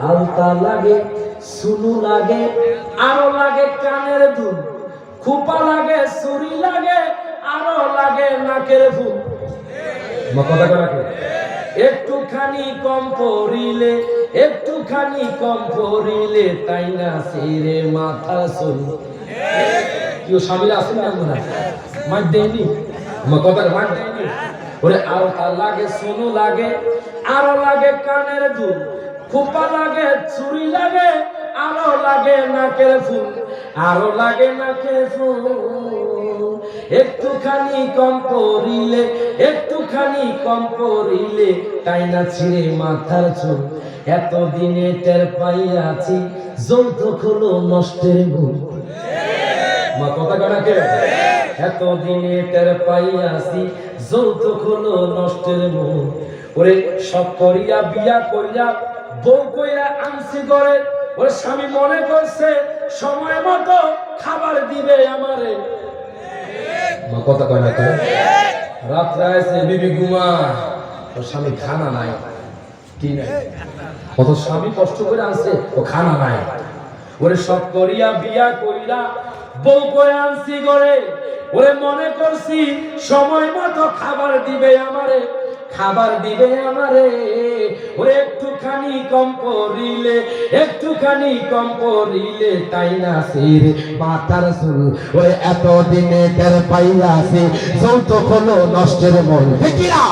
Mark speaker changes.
Speaker 1: আলতা লাগে, সুনু লাগে, আরো লাগে কানের দুল, খোপা লাগে, চুরি লাগে, আরো লাগে নাকের ফুল। একটুখানি কম পড়িলে, একটুখানি কম পড়িলে তাই না ছেড়ে মাথা চুল। কেউ স্বামীরা আসেন না মনে হয় মার দেয়নি, কথা মার দেয়নি। ওরে আলতা লাগে, সোনু লাগে, আরো লাগে কানের দুল, খোপা লাগে, চুরি লাগে, আরো লাগে নাকের ফুল, আরো লাগে নাকের ফুল। একটুখানি কম পড়িলে, একটুখানি কম পড়িলে তাই না ছিঁড়ে মাথার চুল। এতদিনে টের পাইয়াছি যৌতুক হলো নষ্টের মূল। মা কথা কাটাকে এতদিনে টের পাইয়াছি যৌতুক হলো নষ্টের মূল। ওরে সব করিয়া বিয়া কইরা বউ কইরা আনছি ঘরে, ওরে স্বামী মনে করছে সময় মতো খাবার দিবে আমারে। মা কথা কয় না, রাত্রে আছে বিবি ঘুমা, ওর স্বামী খানা নাই, কি নাই, কত স্বামী কষ্ট করে আনছে ও খানা নাই। ওরে সব করিয়া বিয়া কইরা বউ করে আনছি ঘরে, ওরে মনে করছি সময় মতো খাবার দিবে আমারে, খাবার দিবে আমারে। ওরে একটুখানি কম পড়িলে, একটুখানি কম পড়িলে তাই না ছিঁড়ে মাথার চুল। ওরে এতদিনে টের পাইয়াছি যৌতুক হলো নষ্টের মূল। ঠিক না?